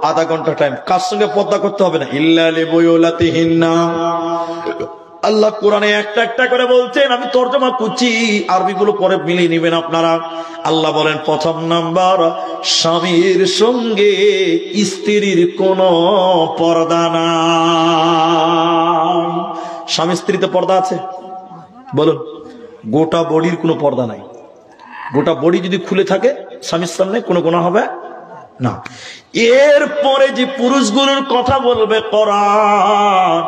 আধা ঘন্টা টাইম, কার সঙ্গে পর্দা করতে হবে না, ইল্লা লিবুয়ুলাতিহিন্না। আল্লাহ কোরআনে একটা একটা করে বলছেন, আমি তর্জমা করছি, আরবি গুলো পরে মিলিয়ে নেবেন আপনারা। আল্লাহ বলেন, প্রথম নাম্বার, স্বামীর সঙ্গে স্ত্রীর কোনো পর্দা নাই। স্বামী স্ত্রীতে পর্দা আছে? বলুন। গোটা বডির কোনো পর্দা নাই। গোটা বডি যদি খুলে থাকে স্বামীর সামনে, কোনো গুনাহ হবে না। এরপরে যে পুরুষগুলোর কথা বলবে কোরআন,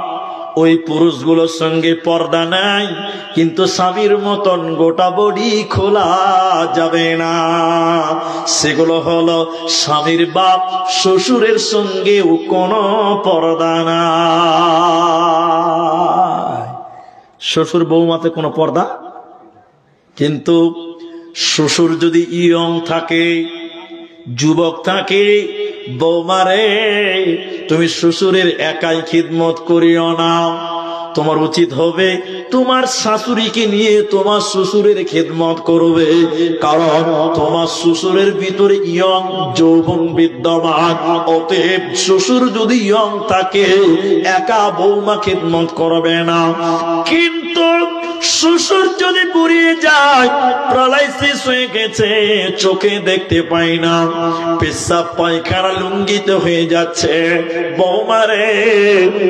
ওই পুরুষগুলোর সঙ্গে পর্দা নাই, কিন্তু স্বামীর মতন গোটা বডি খোলা যাবে না। সেগুলো হলো স্বামীর বাপ, শ্বশুরের সঙ্গেও কোনো পর্দা নাই। শ্বশুর বৌমাতে কোনো পর্দা, কিন্তু শ্বশুর যদি ইয়ং থাকে, যুবক থাকে, বৌমারে তুমি শ্বশুরের একাই খিদমত করিও না। তোমার উচিত হবে তোমার শাশুড়িকে নিয়ে তোমার শ্বশুরের খিদমত করবে, কারণ তোমার শ্বশুরের ভিতরে ইয়ং যৌবন বিদ্যমান। অতএব শ্বশুর যদি ইয়ং থাকে, একা বৌমা খিদমত করবে না। কিন্তু শ্বশুর যদি বুড়িয়ে যায়, প্রলয় শেষ হয়ে গেছে, চোখে দেখতে পাই না, পেশাব পায়খানা লুঙ্গিতে হয়ে যাচ্ছে, বৌমারে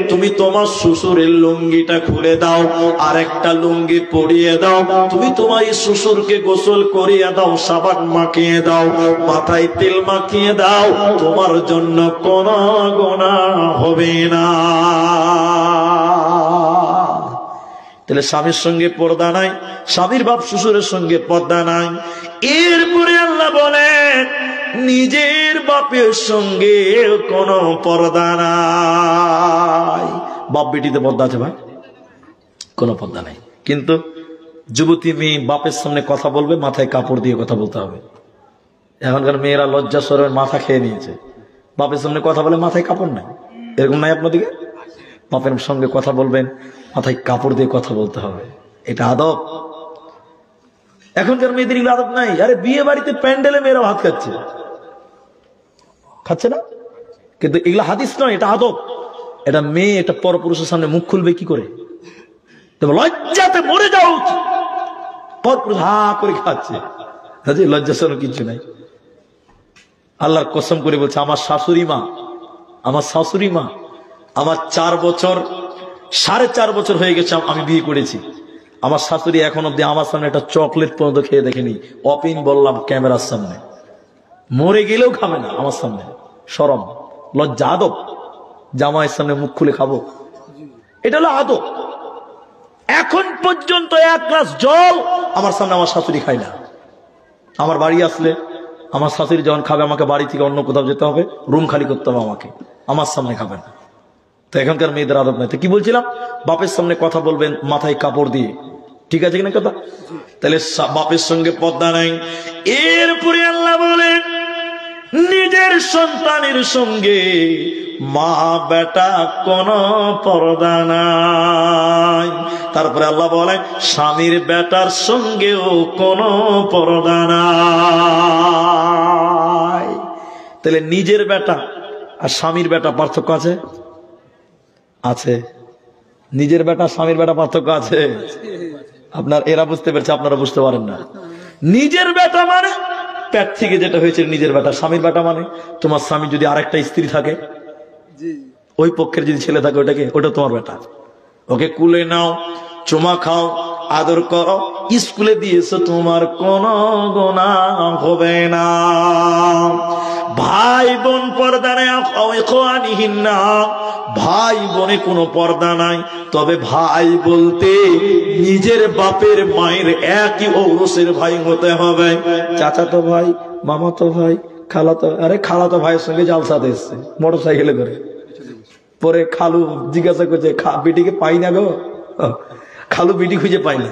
তুমি তোমার শ্বশুরের লুঙ্গিটা খুলে দাও, আর একটা লুঙ্গি পরিয়ে দাও, তুমি তোমার শ্বশুরকে গোসল করিয়ে দাও, সাবান মাখিয়ে দাও, মাথায় তেল মাখিয়ে দাও, তোমার জন্য কোনো গুনাহ হবে না। তাহলে স্বামীর সঙ্গে পর্দা নাই, স্বামীর বাপ শ্বশুরের সঙ্গে পর্দা নাই। এরপরে আল্লাহ বলেন, নিজের বাপের সঙ্গে কোনো পর্দা নাই। বাপ বেটিতে পর্দা আছে ভাই? কোনো পর্দা নাই। কিন্তু যুবতী মেয়ে বাপের সামনে কথা বলবে, মাথায় কাপড় দিয়ে কথা বলতে হবে। এখনকার মেয়েরা লজ্জা শরমের মাথা খেয়ে নিয়েছে, বাপের সামনে কথা বলে মাথায় কাপড় নাই। এরকম নাই আপনাদিকে? বাপের সঙ্গে কথা বলবেন, মাথায় কাপড় দিয়ে কথা বলতে হবে, এটা আদব। এখনকার মেয়েদের এগুলো আদব নাই। আরে বিয়ে বাড়িতে প্যান্ডেলে মেয়েরা ভাত খাচ্ছে, খাচ্ছে না? কিন্তু এগুলো হাদিস নয়, এটা আদব। এটা মেয়ে একটা পরপুরুষের সামনে মুখ খুলবে কি করে? লজ্জাতে মরে যাওয়া উচিত। পরপুরুষ হা করে খাচ্ছে, লজ্জা শরম কিছু নাই। আল্লাহর কসম করে বলছে, আমার শাশুড়ি মা, আমার 4 বছর 4.5 বছর হয়ে গেছে আমি বিয়ে করেছি, আমার শাশুড়ি এখন অব্দি আমার সামনে একটা চকলেট পর্যন্ত খেয়ে দেখেনি। অপিন বললাম ক্যামেরার সামনে, মরে গেলেও খাবে না আমার সামনে। শরম, লজ্জা, আদব। জামাইয়ের সামনে মুখ খুলে খাবো, এটা হলো আদব। এখন পর্যন্ত 1 গ্লাস জল আমার সামনে আমার শাশুড়ি খায় না। আমার বাড়ি আসলে আমার শাশুড়ি যখন খাবে, আমাকে বাড়ি থেকে অন্য কোথাও যেতে হবে, রুম খালি করতে হবে আমাকে, আমার সামনে খাবে না। তো এখনকার মেয়েদের আদব নাই। তো কি বলছিলাম, বাপের সামনে কথা বলবেন মাথায় কাপড় দিয়ে, ঠিক আছে কিনা কথা? তাহলে বাপের সঙ্গে পর্দা নাই। এরপরে আল্লাহ বলেন, নিজের সন্তানের সঙ্গে মা বেটা কোন পর্দা নাই। তারপরে আল্লাহ বলেন, স্বামীর বেটার সঙ্গেও কোন পর্দা নাই। তাহলে নিজের বেটা আর স্বামীর বেটা পার্থক্য আছে? আছে। নিজের বেটা স্বামীর বেটা পার্থক্য আছে। আপনার এরা বুঝতে পেরেছে, আপনারা বুঝতে পারেন না। নিজের বেটা মানে পেট থেকে যেটা হয়েছে নিজের বেটা। স্বামীর বেটা মানে তোমার স্বামী যদি আরেকটা স্ত্রী থাকে, ওই পক্ষের যদি ছেলে থাকে, ওটা তোমার বেটা। ওকে কুলে নাও, চুমা খাও, আদর করো, স্কুলে দিয়েছো, তোমার কোনো গুনাহ হবে না। ভাই বোন পর্দা নাই, ভাই বোনে কোনো পর্দা নাই। তবে ভাই বলতে নিজের বাপের মায়ের একই ঔরসের ভাই হতে হবে। চাচাতো ভাই, মামাতো ভাই, খালাতো ভাইয়ের সঙ্গে জালসাতে এসছে মোটর সাইকেলে করে। পরে খালু জিজ্ঞাসা করছে, বেটিকে পাই না গো। খালু বেটি খুঁজে পাই না,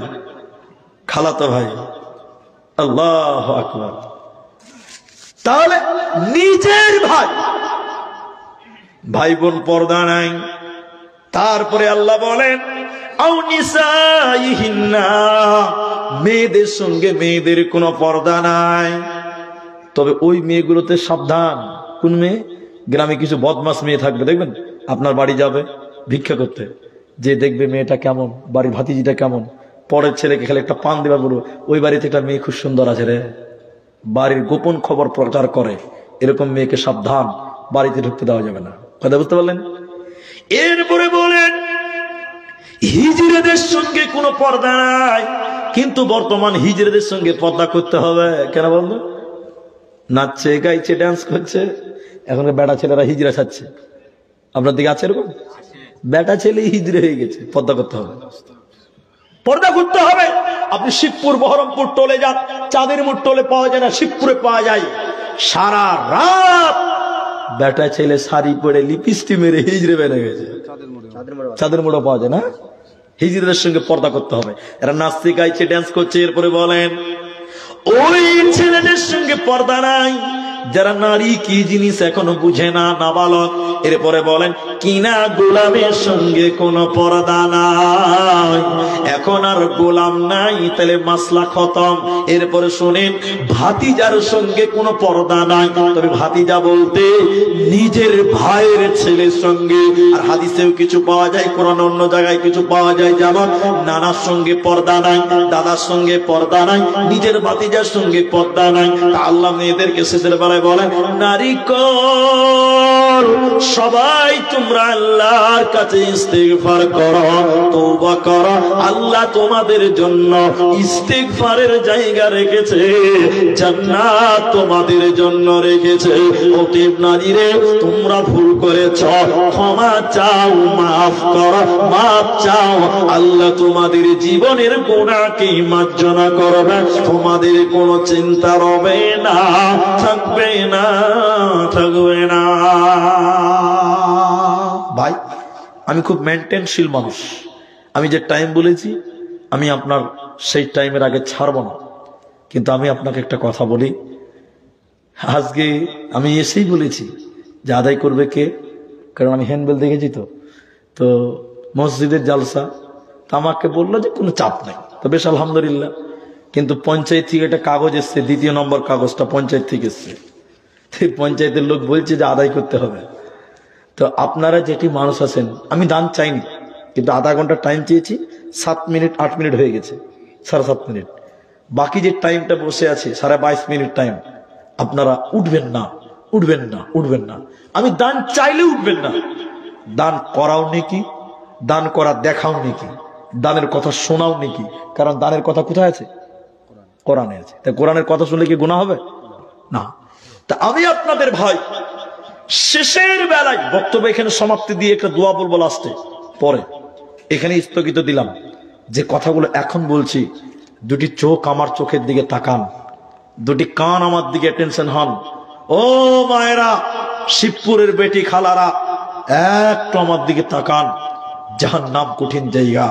খালাতো ভাই। আল্লাহু আকবার। তাহলে নিজের ভাই বোন পর্দা নাই। তারপরে আল্লাহ বলেন, আও নিসাইহিন্না, মেয়েদের সঙ্গে মেয়েদের কোনো পর্দা নাই। তবে ওই মেয়েগুলোতে সাবধান। কোন মেয়ে? গ্রামে কিছু বদমাস মেয়ে থাকবে, দেখবেন আপনার বাড়ি যাবে ভিক্ষা করতে, যে দেখবে মেয়েটা কেমন, বাড়ির ভাতিজিটা কেমন, পরের ছেলেকে খেলে একটা পান দেবার বলবো, ওই বাড়িতে একটা মেয়ে খুব সুন্দর আছে রে, বাড়ির গোপন খবর প্রচার করে, এরকম মেয়েকে সাবধান, বাড়িতে ঢুকতে দেওয়া যাবে না। কথা বুঝতে পারলেন? এরপরে বলেন হিজড়েদের সঙ্গে কোনো পর্দা নাই, কিন্তু বর্তমান হিজড়েদের সঙ্গে পর্দা করতে হবে। কেন বলতো? নাচছে, গাইছে, ডান্স করছে, এখনকার বেটা ছেলেরা হিজড়া ছাড়ছে। আপনার দিকে আছে এরকম? বেটা ছেলে হিজড়ে হয়ে গেছে, পর্দা করতে হবে, পর্দা করতে হবে। আপনি শিবপুর বহরমপুর টোলে যান, চাঁদের মুঠ টোলে পাওয়া যায় না, শিবপুরে পাওয়া যায়। সারা রাত বেটা ছেলে শাড়ি পরে লিপস্টিক মেরে হিজড়ে বেড়ে গেছে, চাঁদের মোড়ে পাওয়া যায় না। হিজড়েদের সঙ্গে পর্দা করতে হবে, এরা নাচতে, গাইছে, ড্যান্স করছে। এরপরে বলেন ওই ছেলেদের সঙ্গে পর্দা নাই যারা নারী কি জিনিস এখনো বুঝে না, নাবালক। এরপরে বলেন কিনা গোলামের সঙ্গে কোনো পর্দা নাই, এখন আর গোলাম নাই, তাহলে মাসলা খতম। এরপরে শুনেন ভাতিজার সঙ্গে কোনো পর্দা নাই, তবে ভাতিজা বলতে নিজের ভাইয়ের ছেলের সঙ্গে। আর হাদিসেও কিছু পাওয়া যায়, কোরআন অন্য জায়গায় কিছু পাওয়া যায়, যেমন নানার সঙ্গে পর্দা নাই, দাদার সঙ্গে পর্দা নাই, নিজের ভাতিজার সঙ্গে পর্দা নাই। আল্লাহ মেয়েদেরকে শেষের বেলায় বলেন নারীকল সবাই তোমরা আল্লাহর কাছে ইস্তিগফার করো, তওবা করো, আল্লাহ তোমাদের জন্য ইস্তিগফারের জায়গা রেখেছে, জান্নাত তোমাদের জন্য রেখেছে। অতএব নারীরে তোমরা ভুল করেছ, ক্ষমা চাও, মাফ করো, মাফ চাও, আল্লাহ তোমাদের জীবনের গুনাহকে মার্জনা করবে, তোমাদের কোনো চিন্তা রবে না, থাকবে না, থাকবে না। ভাই আমি খুব মেনটেনশীল মানুষ, আমি যে টাইম বলেছি আমি আপনার সেই টাইমের আগে ছাড়বো না। কিন্তু আমি আপনাকে একটা কথা বলি, আজকে আমি এসেই বলেছি যে আদায় করবে কে, কারণ আমি হ্যান্ডবেল দেখেছি। তো মসজিদের জালসা, তো আমাকে বললো যে কোনো চাপ নাই, তো বেশ আলহামদুলিল্লাহ। কিন্তু পঞ্চায়েত থেকে একটা কাগজ এসছে, 2 নম্বর কাগজটা পঞ্চায়েত থেকে এসছে, পঞ্চায়েতের লোক বলছে যে আদায় করতে হবে। তো আপনারা যেটি মানুষ আছেন, আমি দান চাইনি, কিন্তু আধা ঘন্টা টাইম চেয়েছি, 7 মিনিট 8 মিনিট হয়ে গেছে, 7.5 মিনিট। বাকি যে টাইমটা বসে আছে 22.5 মিনিট টাইম, আপনারা উঠবেন না, উঠবেন না, উঠবেন না। আমি দান চাইলে উঠবেন না। দান করাও নেকি, দান করা দেখাও নেকি, দানের কথা শোনাও নেকি, কারণ দানের কথা কোথায় আছে? কোরআনে আছে। তা কোরআনের কথা শুনলে কি গুনাহ হবে? না। তা আমি আপনাদের ভাই শেষের বেলায় বক্তব্য এখানে সমাপ্তি দিয়ে একটা দোয়া বলবো লাস্টে, পরে এখানে স্থগিত দিলাম। যে কথাগুলো এখন বলছি, দুটি চোখ আমার চোখের দিকে তাকান, দুটি কান আমার দিকে অ্যাটেনশন হন। ও মায়েরা, শিবপুরের বেটি খালারা, একটু আমার দিকে তাকান, জাহান্নাম কঠিন জায়গা।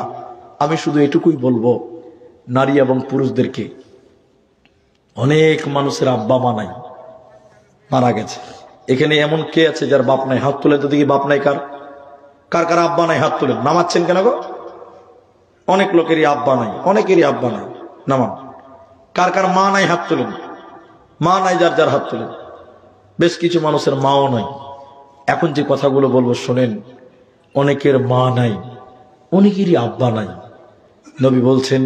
আমি শুধু এটুকুই বলবো নারী এবং পুরুষদেরকে, অনেক মানুষের আব্বা মা নাই, মারা গেছে। এখানে এমন কে আছে যার বাপ নাই? হাত তুলে তো দেখি বাপ নাই কার, কার কার আব্বা নাই হাত তুলেন। নামাচ্ছেন কেন গো? অনেক লোকেরই আব্বা নাই, অনেকেরই আব্বা নাই, নামান। কার কার মা নাই হাত তুলেন, মা নাই যার যার হাত তুলেন। বেশ কিছু মানুষের মাও নাই। এখন যে কথাগুলো বলবো শোনেন, অনেকের মা নাই, অনেকেরই আব্বা নাই। নবী বলছেন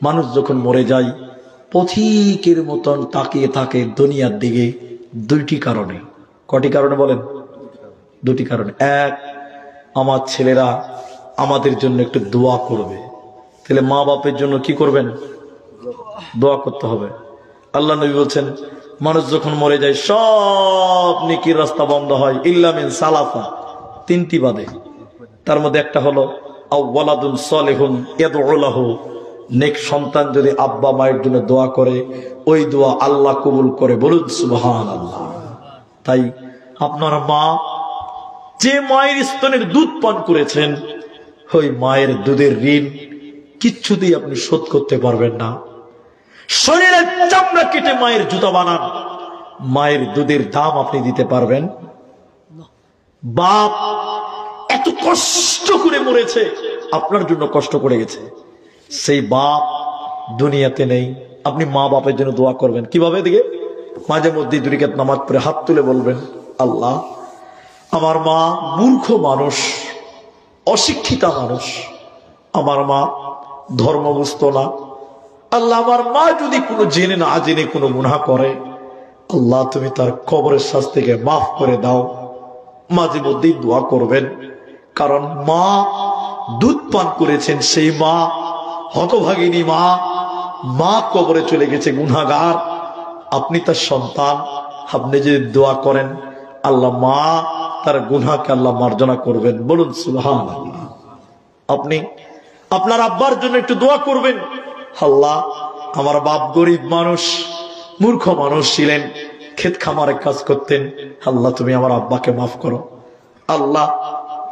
মানুষ যখন মরে যায় পথিকের মতন তাকিয়ে থাকে দুনিয়ার দিকে, 2টি কারণে। কটি কারণে বলেন? 2টি কারণে। এক, আমার ছেলেরা আমাদের জন্য একটু দোয়া করবে। তাহলে মা বাপের জন্য কি করবেন? দোয়া করতে হবে। আল্লাহ নবী বলছেন মানুষ যখন মরে যায় সব নেকির রাস্তা বন্ধ হয়, ইল্লা মিন সালাসা, 3টি বাদে। তার মধ্যে একটা হলো আওয়ালাদুন সালিহুন ইয়াদউ লাহু, নেক সন্তান যদি আব্বা মায়ের জন্য দোয়া করে, ওই দোয়া আল্লাহ কবুল করে, বলুন সুবহানাল্লাহ। তাই আপনার মা যে মায়ের স্তনের দুধ পান করেছেন, ওই মায়ের দুধের ঋণ কিচ্ছুতেই আপনি শোধ করতে পারবেন না। শরীরের চামড়া কেটে মায়ের জুতা বানান, মায়ের দুধের দাম আপনি দিতে পারবেন? বাপ এত কষ্ট করে মরেছে, আপনার জন্য কষ্ট করে গেছে, সেই বাপ দুনিয়াতে নেই। আপনি মা বাপের জন্য দোয়া করবেন কিভাবে? দিকে মাঝে মধ্যে 2 রাকাত নামাজ পড়ে হাত তুলে বলবেন, আল্লাহ আমার মা মূর্খ মানুষ, অশিক্ষিতা মানুষ, আমার মা ধর্ম বুঝতো না। আল্লাহ, আমার মা যদি কোনো জেনে না জেনে কোনো গুনাহ করে, আল্লাহ তুমি তার কবরের শাস্তিকে মাফ করে দাও। মাঝে মধ্যেই দোয়া করবেন, কারণ মা দুধ পান করেছেন, সেই মা হতভাগিনী মা, মা কবরে চলে গেছে গুনাহগার। আপনি তার সন্তান, আপনি যদি দোয়া করেন আল্লাহ মা তার গুনাহকে আল্লাহ মার্জনা করবেন, বলুন সুবহানাল্লাহ। আপনি আপনার আব্বার জন্য একটু দোয়া করবেন, আল্লাহ আমার বাপ গরিব মানুষ, মূর্খ মানুষ ছিলেন, ক্ষেত খামারে কাজ করতেন, আল্লাহ তুমি আমার আব্বাকে মাফ করো। আল্লাহ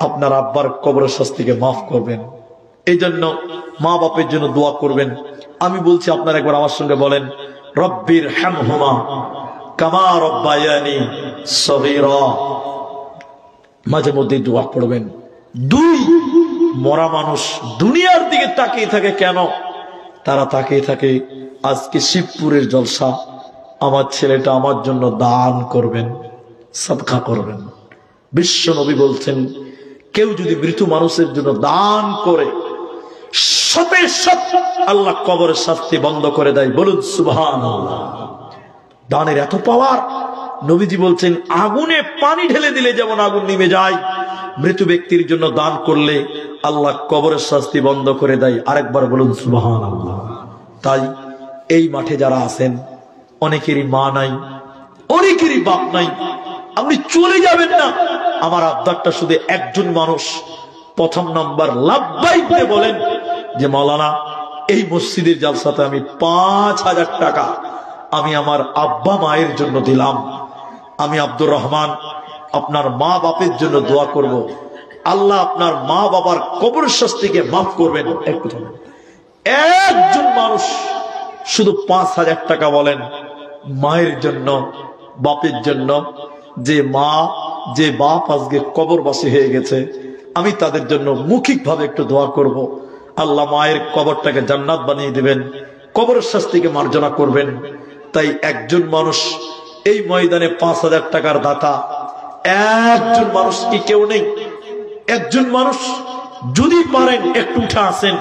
আপনার আব্বার কবরের শাস্তিকে মাফ করবেন। এই জন্য মা বাপের জন্য দোয়া করবেন। আমি বলছি, আপনার একবার আমার সঙ্গে বলেন, রব্বির হামহুমা কামা রব্বায়ানি সগীরা। মাঝে মধ্যে দোয়া করবেন। দুই, মরা মানুষ দুনিয়ার দিকে তাকিয়ে থাকে কেন? তারা তাকিয়ে থাকে আজকে শিবপুরের জলসা, আমার ছেলেটা আমার জন্য দান করবেন, সাদকা করবেন। বিশ্ব নবী বলছেন, কেউ যদি মৃত মানুষের জন্য দান করে সাথে সাথে আল্লাহ কবরের শাস্তি বন্ধ করে দেয়, বলুন সুবহানাল্লাহ। দানের এত পাওয়ার। নবীজি বলছেন, আগুনে পানি ঢেলে দিলে যেমন আগুন নিভে যায়, মৃত ব্যক্তির জন্য দান করলে আল্লাহ কবরের শাস্তি বন্ধ করে দেয়। আরেকবার বলুন সুবহানাল্লাহ। তাই এই মাঠে যারা আছেন, অনেকেরই মা নাই, অনেকেরই বাপ নাই, আপনি চলে যাবেন না। আমার আবদারটা শুধু একজন মানুষ প্রথম নাম্বার লাব্বাইক দিয়ে বলেন যে মাওলানা, এই মসজিদের জালসাতে আমি ৫,০০০ টাকা আমি আমার আব্বা মায়ের জন্য দিলাম। আমি আব্দুর রহমান আপনার মা বাপের জন্য দোয়া করব, আল্লাহ আপনার মা বাবার কবর শাস্তিকে মাফ করবেন। একজন মানুষ শুধু ৫,০০০ টাকা বলেন মায়ের জন্য, বাপের জন্য, যে মা যে বাপ আজকে কবরবাসী হয়ে গেছে, আমি তাদের জন্য মৌখিকভাবে একটু দোয়া করব। আল্লাহ মায়ের কবরটাকে জান্নাত বানিয়ে দিবেন, কবরের শাস্তিকে মার্জনা করবেন। তাই একজন মানুষ এই ময়দানে ৫,০০০ টাকার দাতা, একজন মানুষ কি কেউ নেই? একজন মানুষ যদি পারেন একটু উঠে আসেন,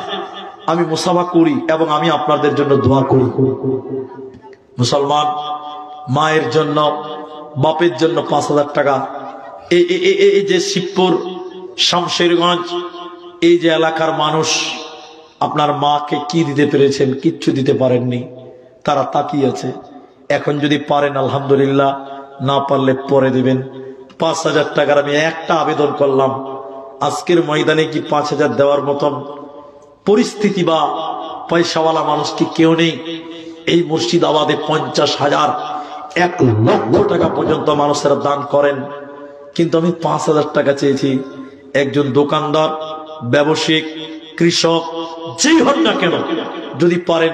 আমি মুসাফা করি এবং আমি আপনাদের জন্য দোয়া করি। মুসলমান মায়ের জন্য, বাপের জন্য ৫,০০০ টাকা। এই যে শিবপুর, শামশেরগঞ্জ, এই যে এলাকার মানুষ আপনার মাকে কি দিতে পেরেছেন? কিচ্ছু দিতে পারেননি, তারা তাকিয়ে আছে। এখন যদি পারেন আলহামদুলিল্লাহ, না পারলে পরে দিবেন। ৫,০০০ টাকার আমি একটা আবেদন করলাম। আজকের ময়দানে কি ৫,০০০ দেওয়ার মতন পরিস্থিতি বা পয়সাওয়ালা মানুষ কি কেউ নেই? এই মুর্শিদাবাদে ৫০,০০০, ১,০০,০০০ টাকা পর্যন্ত মানুষেরা দান করেন, কিন্তু আমি ৫,০০০ টাকা চেয়েছি। একজন দোকানদার, ব্যবসায়িক, কৃষক, যেই হন না কেন, যদি পারেন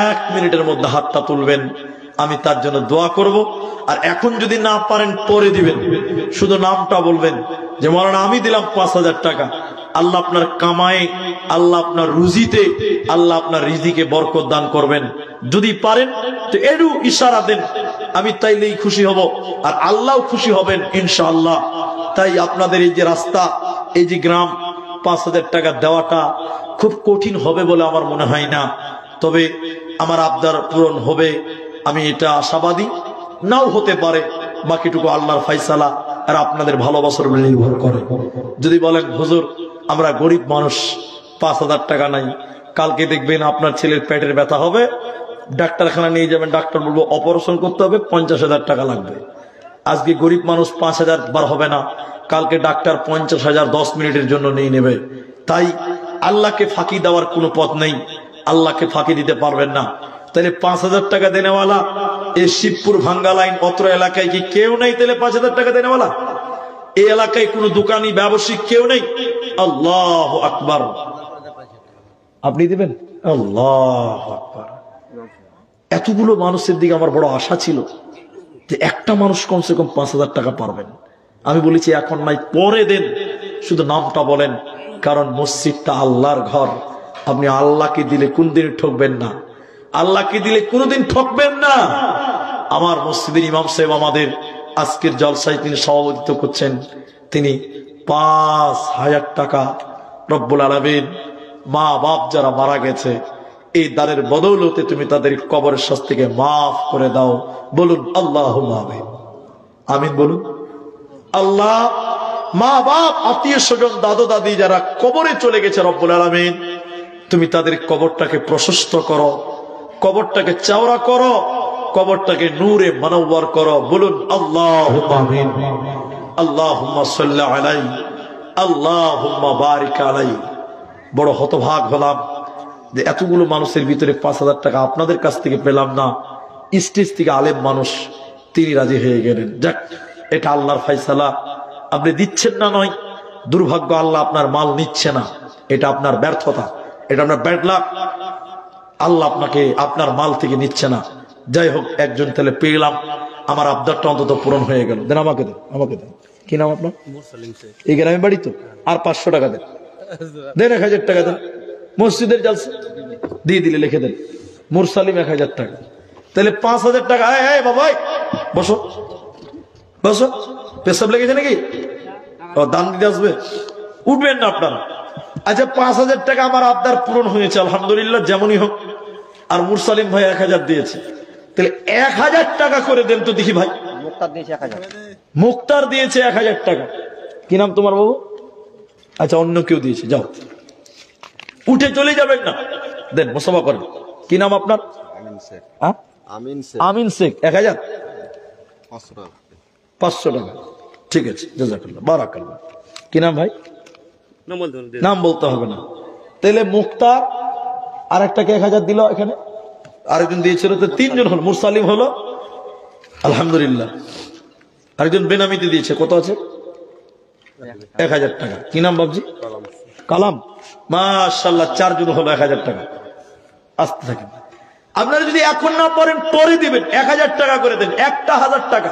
১ মিনিটের মধ্যে হাতটা তুলবেন, আমি তার জন্য দোয়া করব। আর এখন যদি না পারেন পরে দিবেন, শুধু নামটা বলবেন যে মাওলানা আমি দিলাম ৫,০০০ টাকা। আল্লাহ আপনার কামায়ে, আল্লাহ আপনার রুজিতে, আল্লাহ আপনার রিজিকে বরকত দান করবেন। যদি পারেন তো এরু ইশারা দেন, আমি তাইলেই খুশি হব, আর আল্লাহও খুশি হবেন ইনশাআল্লাহ। তাই আপনাদের এই যে রাস্তা, এই যে গ্রাম, ৫,০০০ টাকা দেওয়াটা খুব কঠিন হবে বলে আমার মনে হয় না। তবে আমার আবদার পূরণ হবে, আমি এটা আশাবাদী। নাও হতে পারে, বাকিটুকু আল্লাহর ফয়সালা আর আপনাদের ভালোবাসার উপর নির্ভর করে। যদি বলেন হুজুর আমরা গরিব মানুষ, ৫,০০০ টাকা নাই, কালকে দেখবেন আপনার ছেলের পেটের ব্যথা হবে, ডাক্তারখানা নিয়ে যাবেন, ডাক্তার বলবো অপারেশন করতে হবে, ৫০,০০০ টাকা লাগবে। আজকে গরিব মানুষ ৫,০০০ বার হবে না, কালকে ডাক্তার ৫০,০০০ ১০ মিনিটের জন্য নিয়ে নেবে। তাই আল্লাহকে ফাঁকি দেওয়ার কোনো পথ নেই, আল্লাহকে ফাঁকি দিতে পারবেন না। তাহলে ৫,০০০ টাকা দেনেওয়ালা এই শিবপুর ভাঙ্গা লাইন অত্র এলাকায় কি কেউ নেই? তাহলে ৫,০০০ টাকা দেনেওয়ালা এই এলাকায় কোনো দোকানি, ব্যবসায়িক কেউ নেই? আল্লাহু আকবার। আপনি দিবেন? আল্লাহু আকবার। এতগুলো মানুষের দিকে আমার বড় আশা ছিল যে একটা মানুষ কমসে কম ৫,০০০ টাকা পারবেন। আমি বলেছি এখন নাই, পরে দেন, শুধু নামটা বলেন, কারণ মসজিদটা আল্লাহর ঘর। আপনি আল্লাহকে দিলে কোনদিন ঠকবেন না, আল্লাহকে দিলে কোনোদিন ঠকবেন না। আমার মসজিদের ইমাম সাহেব আমাদের আজকের জলসায় তিনি সভাপতিত্ব করছেন, তিনি 5,000 টাকা রব্বুল আলামিন মা বাপ যারা মারা গেছে এই দানের বদৌলতে তুমি তাদের কবরের শাস্তিকে মাফ করে দাও। বলুন আল্লাহুম্মা আমিন। আমিন বলুন। আল্লাহ মা বাপ আত্মীয় স্বজন দাদু দাদি যারা কবরে চলে গেছে রব্বুল আলামিন তুমি তাদের কবরটাকে প্রশস্ত করো, কবরটাকে চওড়া করো, কবরটাকে নূরে মানওয়ার করো। বলুন আল্লাহুম্মা আমিন। আল্লাহুম্মা সাল্লি আলাইহি আল্লাহুম্মা বারিক আলাইহি। বড় হতভাগ হলাম যে এতগুলো মানুষের ভিতরে 5,000 টাকা আপনাদের কাছ থেকে পেলাম না। স্টেজ থেকে আলেম মানুষ তিনি রাজি হয়ে গেলেন। যাক, এটা আল্লাহর ফয়সালা। আপনি দিচ্ছেন না নয়, দুর্ভাগ্য আল্লাহ আপনার মাল নিচ্ছে না, এটা আপনার ব্যর্থতা, এটা আপনার ব্যাড লাক। আল্লাহ আপনাকে আপনার মাল থেকে নিচ্ছে না। যাই হোক, একজন তাহলে পেলাম, আমার আবদারটা অন্তত পূরণ হয়ে গেল। দেন আমাকে দেন, আমাকে দেন। কি নাম আপনার? এই গ্রামে বাড়ি তো? আর 500 টাকা দেন, দেন 1,000 টাকা দেন। মসজিদের জালসা দিয়ে দিলে লিখে দেন মুরসালিম 1,000 টাকা। তাহলে 5,000 টাকা। বাবা বসো বসো, পেশাব লেগেছে নাকি? ও দান দিতে আসবে, উঠবেন না আপনারা। আচ্ছা, 5,000 টাকা আমার আবদার পূরণ হয়েছে আলহামদুলিল্লাহ, যেমনই হোক। আর মুরসালিম ভাই 1,000 দিয়েছে, তাহলে 1,000 টাকা করে দেন তো দেখি ভাই। মুক্তার দিয়েছে 1,000 টাকা। কি নাম তোমার বাবু? আচ্ছা, অন্য কেউ দিয়েছে, যাও উঠে চলে যাবেন না, দেন মুসাফা করেন। কি নাম আপনার? আমিন শেখ। 1,000 500 টাকা, ঠিক আছে, জাযাকাল্লাহ বারাকাল্লাহ। কি নাম ভাই? নাম বলতে হবে না। তাহলে মুক্তার আর একটাকে 1,000 দিল, এখানে আরেকজন দিয়েছিল, তো 3 জন হলো। মুরসালিম হলো আলহামদুলিল্লাহ। আরেকজন বেনামিতে দিয়েছে, কত আছে? 1,000 টাকা। কি নাম বাবজি? কালাম। মাশাআল্লাহ, 4 জন হলো 1,000 টাকা। আসতে থাকেন। আপনারা যদি এখন না পারেন পরে দিবেন, 1,000 টাকা করে দেন। 1,000 টাকা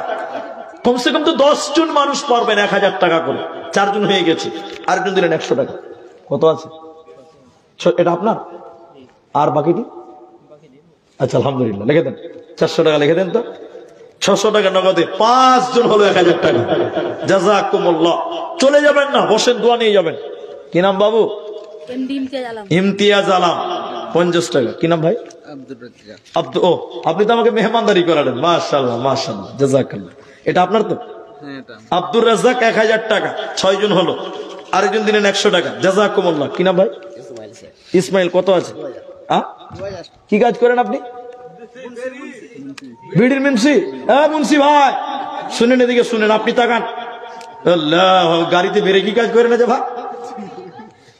কমসে কম তো 10 জন মানুষ পারবেন 1,000 টাকা করে। 4 জন হয়ে গেছে, আরেকজন দিলেন 100 টাকা। কত আছে? এটা আপনার। আর বাকিটি? আচ্ছা আলহামদুলিল্লাহ, লিখে দেন 400 টাকা লিখে দেন তো। 600 টাকা নগদে 5 জন হলো 1,000 টাকা। জাযাকুমুল্লাহ। চলে যাবেন না, বসেন, দোয়া নিয়ে যাবেন। কি নাম বাবু? ইমতিয়াজ আলম 50 টাকা। কি নাম ভাই? ও, আপনি তো আমাকে মেহমানদারি করালেন। মাশাআল্লাহ মাশাআল্লাহ, জাযাকাল্লাহ। এটা আপনার তো? আব্দুর রাজ্জাক 1,000 টাকা। 6 জন হলো, আরেকজন দিলেন 100 টাকা। জাযাকুমুল্লাহ। কি নাম ভাই? ইসমাইল। কত আছে? কি কাজ করেন আপনি? বিড়ির মুন্সি। মুন্সি ভাই শুনেন, এদিকে শুনেন, আপনি তাকান। আল্লাহ, গাড়িতে ব্রেক কি কাজ করে না যে ভাই?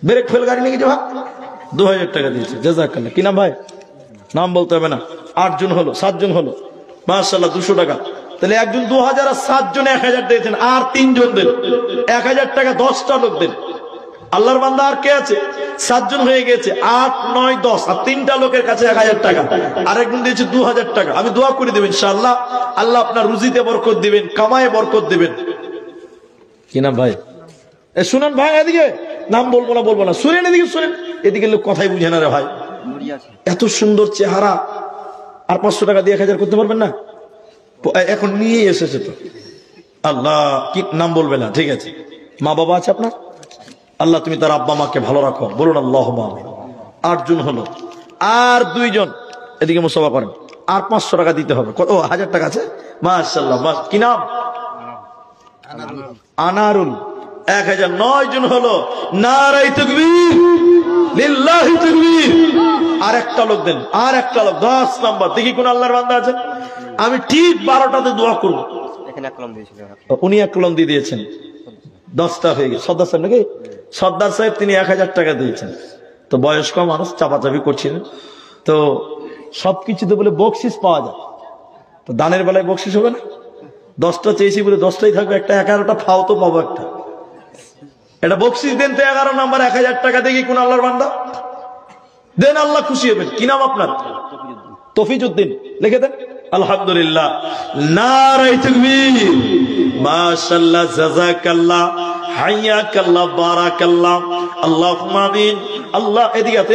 ব্রেক ফেল গাড়ি নিয়ে গেছে ভাই। 2,000 টাকা দিয়েছে, জাযাকাল্লাহ। কি নাম ভাই? নাম বলতে হবে না। 8 জন হলো, 7 জন হলো, মাশাআল্লাহ 200 টাকা। তাহলে একজন 2,000 আর 7 জন 1,000 দিয়েছেন, আর 3 জন দেন 1,000 টাকা। 10টা লোক দেন। আল্লাহর বান্দা আর কে আছে? 7 জন হয়ে গেছে, 8, 9, 10, আর 3টা লোকের কাছে 1,000 টাকা। আরেকজন দিয়েছে 2,000 টাকা। আমি দোয়া করে দেবেন ইনশাআল্লাহ, আল্লাহ আপনার রুজিতে বরকত দিবেন, কামায়ে বরকত দিবেন। কি নাম ভাই? শুনেন ভাই, এদিকে নাম বলবো না, শুনেন, এদিকে শুনেন। এদিকে লোক কথাই বুঝে না রে ভাই। এত সুন্দর চেহারা, আর 500 টাকা দিয়ে 1,000 করতে পারবেন না? এখন নিয়ে এসেছে তো। আল্লাহ, কি নাম বলবে না, ঠিক আছে। মা বাবা আছে আপনার? আল্লাহ তুমি তার আব্বা মাকে ভালো রাখো। বলুন আল্লাহুম্মা আমিন। 8 জন হলো, আর 2 জন এদিকে মুসাফা করেন। আর 500 টাকা দিতে হবে। কত? 1,000 টাকা আছে। মাশাআল্লাহ। কি নাম? আনারুল। 1,000। 9 জন হলো। নারায়ে তাকবীর, লিল্লাহি তাকবীর। আর একটা লোক দেন, আর একটা লোক। 10 নাম্বার। দেখি কোন আল্লাহর বান্দা আছেন। আমি ঠিক 12টাতে দোয়া করব। উনি 1 কলম দিয়ে দিয়েছেন, 10টা হয়ে গেছে। সর্দার সাহেব নাকি? সর্দার সাহেব, তিনি 1,000 টাকা দিয়েছেন। তো বয়স্ক মানুষ, চাপাচাপি করছিলেন। তো সবকিছুতে বলে বকশিস পাওয়া যায়, তো দানের বেলায় বকশিস হবে না? 10টা চেয়েছি বলে 10টাই থাকবে, একটা 11টা ফাও তো পাবো একটা। এটা বকশিস দেন তো 11 নাম্বার, 1,000 টাকা। দেখি কোন আল্লাহর বান্দা দেন, আল্লাহ খুশি হবেন। কি নাম আপনার? তফিজউদ্দিন। লিখে দেন। আলহামদুলিল্লাহ, নারায়ে তাকবীর, মাশাআল্লাহ, জাযাকাল্লাহ, হাইয়াকাল্লাহ, বারাকাল্লাহ, আল্লাহুম্মা আমিন। আল্লাহ, এদিকে আছে,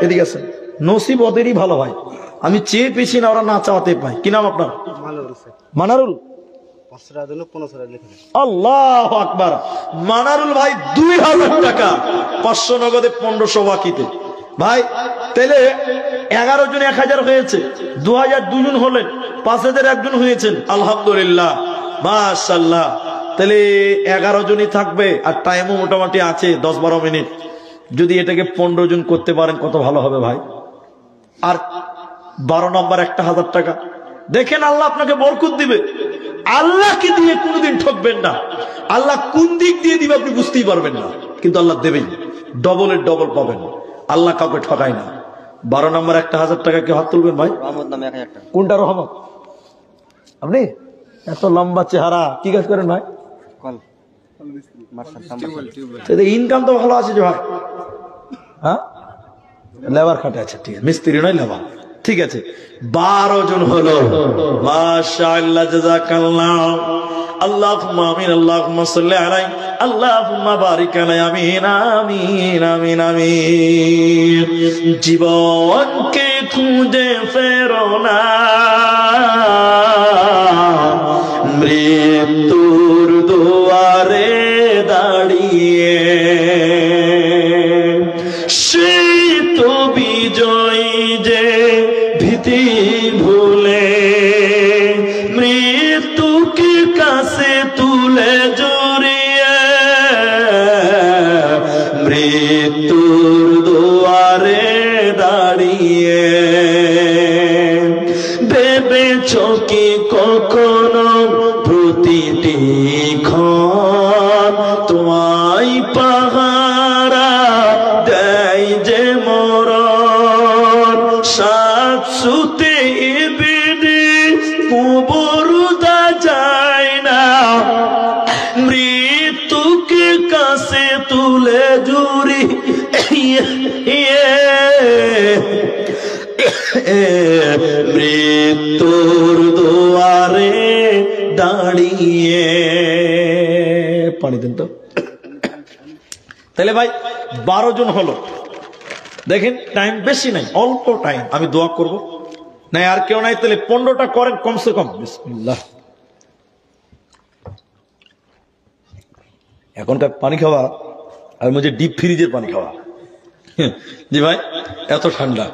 এদিকে আছে। নসিব ওদেরই ভালো হয়, আমি চেয়ে পেছি না, ওরা না চাওয়াতে পাই। কি নাম আপনার? মানারুল। আল্লাহু আকবার। মানারুল ভাই 2000 টাকা 500 নগদে 1500 বাকিতে। ভাই তাহলে 11 জন 1000 হয়েছে, 2000 দুজন হলেন, 5000 একজন হয়েছেন, আলহামদুলিল্লাহ মাশাআল্লাহ। তাহলে 11 জনই থাকবে আর টাইমও মোটামুটি আছে 10-12 মিনিট। যদি এটাকে 15 জন করতে পারেন কত ভালো হবে ভাই। আর 12 নম্বর 1000 টাকা দেখেন, আল্লাহ আপনাকে বরকত দিবে। আল্লাহকে দিয়ে কোনোদিন ঠকবেন না। আল্লাহ কোন দিক দিয়ে দিবে আপনি বুঝতেই পারবেন না, কিন্তু আল্লাহ দেবেই, ডবলের ডবল পাবেন। আল্লাহ কাউকে ঠকায় না। 12 নম্বর 1000 টাকা কি হাত তুলবেন ভাই? কোনটা রহমত? আপনি এত লম্বা চেহারা কি কাজ করেন ভাই? ইনকাম তো ভালো আছে যে ভাই। হ্যাঁ, লেবার খাটে আছে, ঠিক আছে, মিস্ত্রি নয় লেবার, ঠিক আছে। 12 জন হলো, মাশাআল্লাহ, জাযাকাল্লাহ। আল্লাহুম্মা আমিন, আল্লাহুম্মা সাল্লি আলাইহি, আল্লাহুম্মা বারিক আলাইহি, আমিন আমিন আমিন আমিন। জীবনকে খুঁজে ফেরো না, মৃত্যুর দুয়ারে দাঁড়িয়ে, সেই তো বিজয়ী যে ভীতি ভুলে মৃত্যুকে কাছে তুলে জড়িয়ে, মৃত্যুর দুয়ারে দাঁড়িয়ে ভেবেছো কি কখনো প্রতিটি ক্ষণ তোমায় পাহারা দেয় যে মরণ, সাত সুতে বেদে কবরদা যায় না, মৃত্যুকে কাছে তুলে জুড়ি মৃত্যুর দুয়ারে দাঁড়িয়ে। পানি দেন তো। তাহলে ভাই 12 জন হলো, দেখেন টাইম বেশি নাই, অল্প টাইম। আমি দোয়া করব, নাই আর কেউ নাই, তাহলে 15টা করেন কমসে কম। বিসমিল্লাহ। এখনকার পানি খাওয়া আর মুঝে ডিপ ফ্রিজের পানি খাওয়া। জি ভাই, এত ঠান্ডা।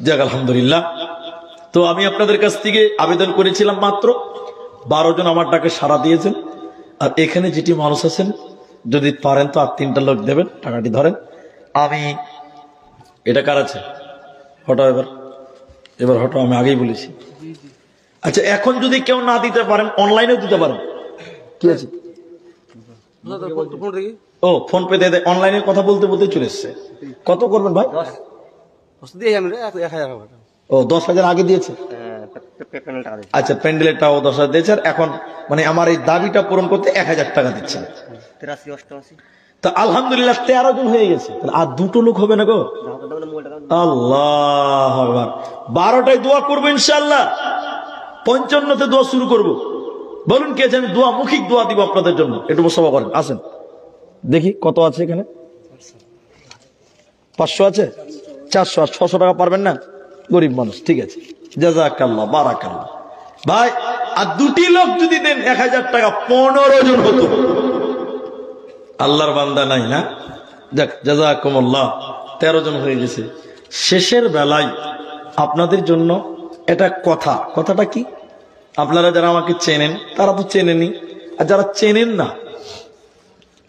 যাক আলহামদুলিল্লাহ। তো আমি আপনাদের কাছ থেকে আবেদন করেছিলাম, মাত্র 12 জন আমার ডাকে সাড়া দিয়েছেন। আর এখানে যেটি মানুষ আছেন, যদি পারেন তো আর 3টা লোক দেবেন, টাকাটি ধরেন। আমি এটা কার আছে হঠাৎ এবার হঠাৎ আমি আগেই বলেছি। আচ্ছা, এখন যদি কেউ না দিতে পারেন অনলাইনেও দিতে পারেন, কি আছে? ও ফোন পে দিয়ে দেয়। অনলাইনের কথা বলতে বলতে চলে এসছে। কত করবেন ভাই? ও 10,000 আগে দিয়েছে। আচ্ছা, প্যান্ডেলেরটাও 10,000 দিয়েছে। আর এখন মানে আমার এই দাবিটা পূরণ করতে 1,000 টাকা দিচ্ছেন। তো আলহামদুলিল্লাহ 13 জন হয়ে গেছে। আর 2টো লোক হবে না গো? আল্লাহ আকবার। 12টায় দোয়া করবো ইনশাআল্লাহ। 55তে দোয়া শুরু করব। বলুন কে আছে? আমি দোয়া, মুখিক দোয়া দিব আপনাদের জন্য। একটু সভা করেন, আসেন দেখি কত আছে এখানে। 500 আছে, 400 আর 600 টাকা পারবেন না? গরিব মানুষ, ঠিক আছে, জাযাকাল্লাহ, বারাকাল্লাহ। ভাই আর 2টি লোক যদি দেন 1000 টাকা, 15 জন হতো। আল্লাহর বান্দা নাই না? যাক, জাযাকুমুল্লাহ। 13 জন হয়ে গেছে। শেষের বেলায় আপনাদের জন্য এটা কথাটা কি? আপনারা যারা আমাকে চেনেন তারা তো চেনেনি, আর যারা চেনেন না,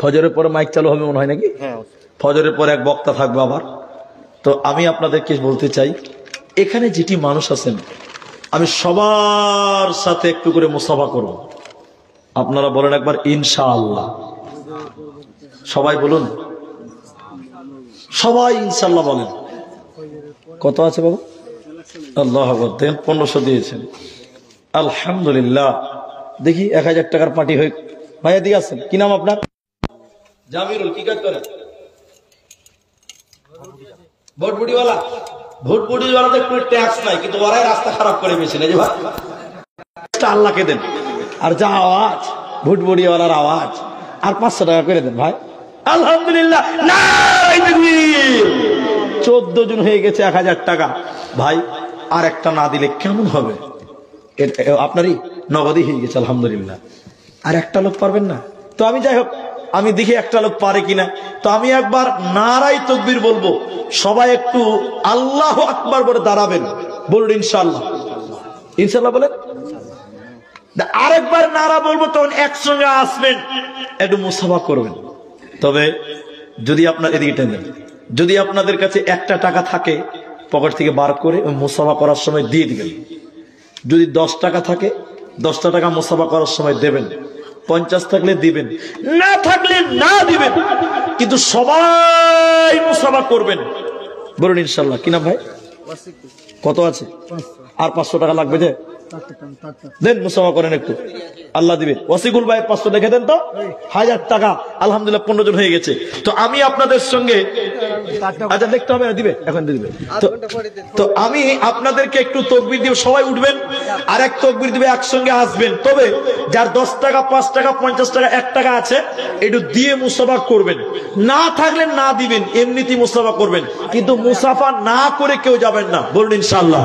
ফজরের পরে মাইক চালু হবে মনে হয় নাকি? ফজরের পরে এক বক্তা থাকবে আবার। তো আমি আপনাদেরকে বলতে চাই, এখানে যেটি মানুষ আছেন, আমি সবার সাথে একটু করে মুসাফা করব। আপনারা বলেন একবার ইনশাআল্লাহ। সবাই বলুন, সবাই ইনশাআল্লাহ বলেন। কত আছে বাবু? আল্লাহ আকবার। 1500 দিয়েছেন, আলহামদুলিল্লাহ। দেখি 1000 টাকার পার্টি হয়ে। ভাইয়া দিয়ে আছেন, কি নাম আপনার? জামিরুল। কি কাজ করেন? ভোটবুড়িওয়ালা। ভোটবুড়িওয়ালাদের কোনো ট্যাক্স নাই, কিন্তু ওরাই রাস্তা খারাপ করে বেছে না যে ভাই আল্লাহকে দেন। আর যা আওয়াজ, ভোটবুড়িওয়ালার আওয়াজ, আর 500 টাকা করে দেন ভাই। আলহামদুলিল্লাহ। 14 জন হয়ে গেছে, 1000 টাকা। ভাই আর একটা না দিলে কেমন হবে? আপনারই নগদই হয়ে গেছে, আলহামদুলিল্লাহ। আর একটা লোক পারবেন না? তো আমি যাই হোক, আমি দেখি একটা লোক পারে কিনা। তো আমি একবার নারাই তাকবীর বলবো, সবাই একটু আল্লাহু আকবার বলে দাঁড়াবেন, বলুন ইনশাআল্লাহ। ইনশাআল্লাহ বলেন। আরেকবার নারা বলবো, তখন একসঙ্গে আসবেন, একটু মুসাফা করবেন। তবে যদি আপনার এদিকে টেনেন, যদি আপনাদের কাছে একটা টাকা থাকে পকেট থেকে বার করে ওই মুসাফা করার সময় দিয়ে দিবেন। যদি 10 টাকা থাকে 10টা টাকা মুসাফা করার সময় দেবেন। 50 থাকলে দিবেন, না থাকলে না দিবেন, কিন্তু সবাই মুসাফা করবেন, বলুন ইনশাআল্লাহ। কিনা ভাই কত আছে? আর 500 টাকা লাগবে যে, দেন মুসাফা করেন একটু, আল্লাহ দিবে। ওয়াসিকুল ভাই 500 লিখে দেন তো, 1000 টাকা। আলহামদুলিল্লাহ 15 জন হয়ে গেছে। তো আমি আপনাদের সঙ্গে, আচ্ছা দেখতে হবে না, দিবে এখন দিবে। তো আমি আপনাদেরকে একটু তাকবীর দিব, সবাই উঠবেন, আর এক তাকবীর দিবে, একসঙ্গে আসবেন। তবে যার 10 টাকা 5 টাকা 50 টাকা 1 টাকা আছে, একটু দিয়ে মুসাফা করবেন। না থাকলে না দিবেন, এমনিতেই মুসাফা করবেন, কিন্তু মুসাফা না করে কেউ যাবেন না, বলুন ইনশাআল্লাহ।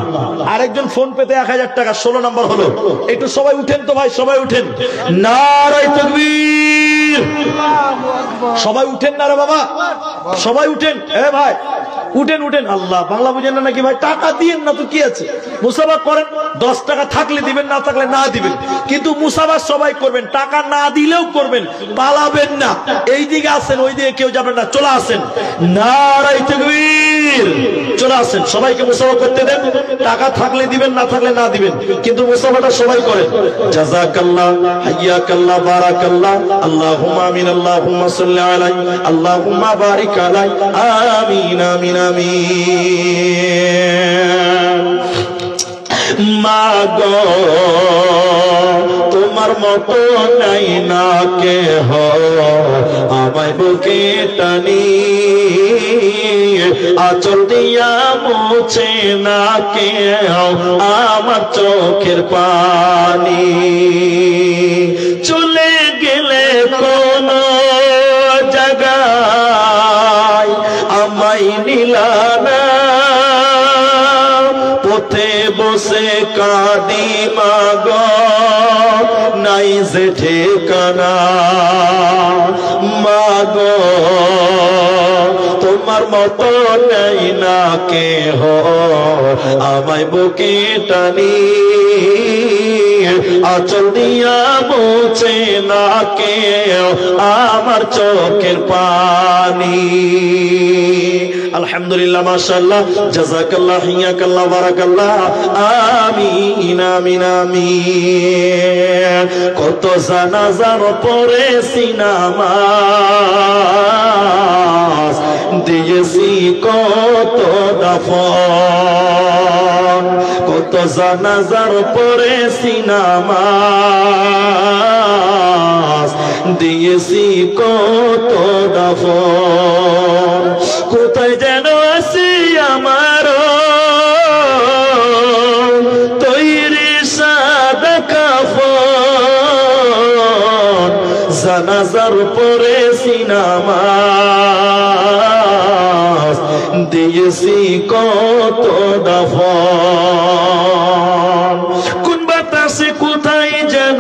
আরেকজন ফোন পেতে 1000 টাকা, 16 নম্বর হলো। একটু সবাই উঠেন তো ভাই, সবাই উঠেন, নারায়ে তাকবীর। সবাই উঠেন না রে বাবা, সবাই উঠেন। এ ভাই উঠেন উঠেন। আল্লাহ বাংলা বুঝেন না নাকি ভাই? টাকা দিয়েন না তো কি আছে, মুসাফা করেন। 10 টাকা থাকলে দিবেন, না থাকলে না দিবেন, কিন্তু মুসাফা সবাই করবেন। টাকা না দিলেও করবেন, পালাবেন না। এই দিকে আসেন, ওই দিকে কেউ যাবেন না, চলে আসেন, নারায়ে তাকবীর। চলে আসেন, সবাইকে মুসাফা করতে দেন। টাকা থাকলে দিবেন, না থাকলে না দিবেন, কিন্তু মুসাফাটা সবাই করেন। জাযাকাল্লাহ, হাইয়াকাল্লাহ, বারাকাল্লাহ, আল্লাহুম্মা আমিন, আল্লাহুম্মা সাল্লি আলাইহি, আল্লাহুম্মা বারিক আলাইহি, আমিন আমিন আমিন। মাগো তোমার মতো নাই না কেহ, আমায় বুকে টানি আঁচল দিয়া মুছে না কেহ আমার চোখের পানি। চলে গেলে কোন জায়গায় আমায় নিলা না, পথে বসে কাঁদি মাগো নাই যে ঠিকানা। মাগো তোমার মতো নেই না কেহ, আমায় বুকে টানি আঁচল দিয়া মুছে না কেহ আমার চোখের পানি। আলহামদুলিল্লাহ, মাশাআল্লাহ, জাযাকাল্লাহ, হিয়াকাল্লাহ, বারাকাল্লাহ, আমিন আমিন আমিন। কত জানাজার পড়েছি নামাজ, দিয়েছি কত দাফন। কত জানাজার পড়েছি নামাজ, দিয়েছি কত দাফন। কোথায় যেন আছি আমার তৈরি সাদা কাফন, জানাজার পড়েছি নামাজ, দিয়েছি কত দাফন। কোন বাতাসে কোথায় যেন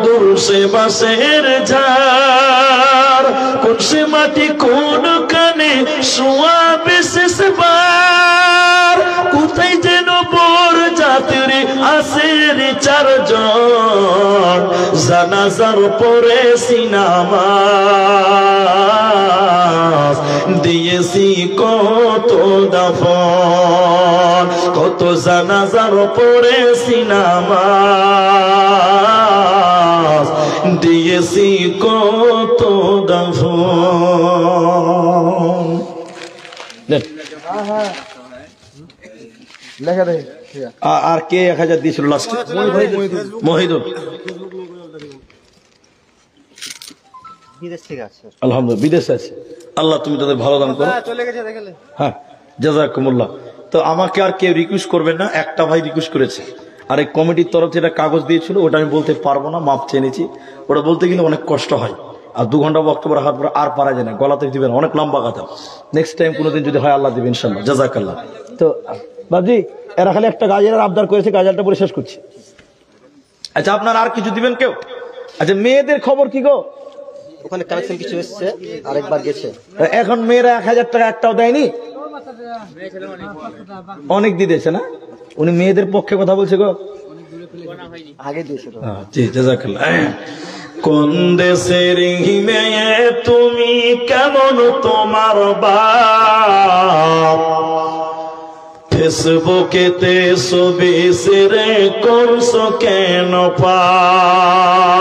দুলছে বাঁশের ঝাড়, কোন সে মাটি কোন কানে শোয়াবে শেষবার। কোথায় যেন বর যাত্রী আসের 4 জন, জানাজার পড়েছি নামাজ, দিয়েছি কত দাফন। কত জানাজার পড়েছি নামাজ, দিয়েছি কত দাফন। আর কে 1000 দিয়েছিল লাস্টে? মহিদুল, আলহামদুলিল্লাহ বিদেশে আছে। আল্লাহ তুমি তাদের ভালো দান করো। হ্যাঁ, জাযাকুমুল্লাহ। তো আমাকে আর কেউ রিকোয়েস্ট করবেন না, একটা ভাই রিকোয়েস্ট করেছে, আর এই কমিটির তরফ থেকে কাগজ দিয়েছিল, ওটা আমি বলতে পারবো না, মাপ চেয়ে নিয়েছি। ওটা বলতে গেলে অনেক কষ্ট হয়, আর 2 ঘন্টা বক্তব্য রাখার পর আর পারা যায় না, গলাতে দিবেন, অনেক লম্বা কথা। নেক্সট টাইম কোনোদিন যদি হয় আল্লাহ দিবেন ইনশাআল্লাহ। জাযাকাল্লাহ। তো বাবজি এরা খালি একটা গাজালের আবদার করেছে, গাজালটা পরে শেষ করছি। আচ্ছা আপনার আর কিছু দিবেন কেউ? আচ্ছা মেয়েদের খবর কি গো? ওখানে কালেকশন কিছু এসেছে, আরেকবার গেছে। এখন মেয়েরা 1000 টাকা একটাও দেয়নি, অনেক দিয়েছে না? উনি মেয়েদের পক্ষে কথা বলছে গো, আগে দিয়েছিল। জি জাযাকাল্লাহ। কোন দেশের মেয়ে তুমি, কেমন তোমার বাপ, ফেসবুকেতে ছবি শেয়ার করছো কেন পাপ?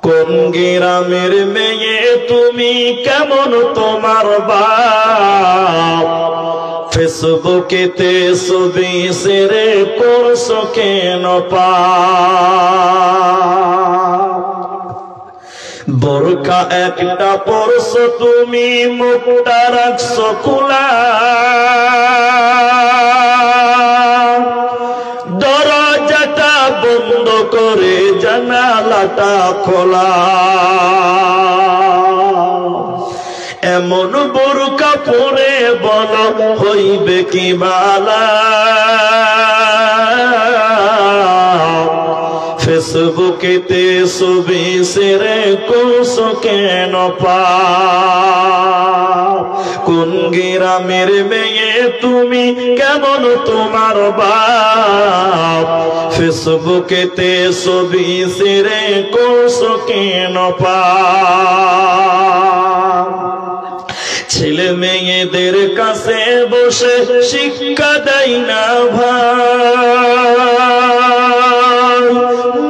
কোন গ্রামের মেয়ে তুমি, কেমন তোমার বাপ, ফেসবুকেতে ছবি শেয়ার করছো কেন পাপ? বোরকা একটা পরছো তুমি, মুখটা রাখছো খোলা, দরজাটা বন্ধ করে জানালাটা খোলা। এমন বোরকা পরে বলো হইবে কি বালা, ফেসবুকেতে ছবি শেয়ার করছো কেন পাপ? কোন গ্রামের মেয়ে তুমি, কেমন তোমার বাপ, ফেসবুকেতে ছবি শেয়ার করছো কেন পাপ? ছেলে মেয়েদের কাছে বসে শিক্ষা দেয় না ভাই,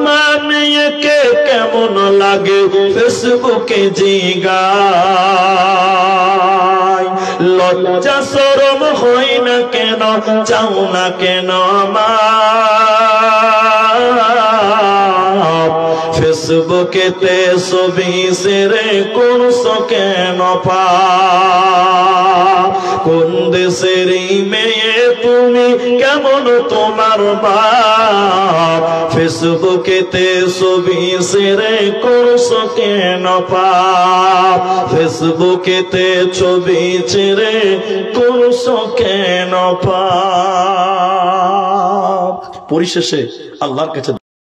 মা মেয়েকে কেমন লাগে ফেসবুকে জিগায়। লজ্জা শরম হয় না কেন, চাও না কেন মা, ফেসবুকেতে ছবি শেয়ার করছো কেন পাপ? কোন দেশের মেয়ে তুমি, কেমন তোমার বাপ, ফেসবুকেতে ছবি শেয়ার করছো কেন পাপ? ফেসবুকেতে ছবি শেয়ার করছো কেন পাপ? পরিশেষে আল্লাহর কাছে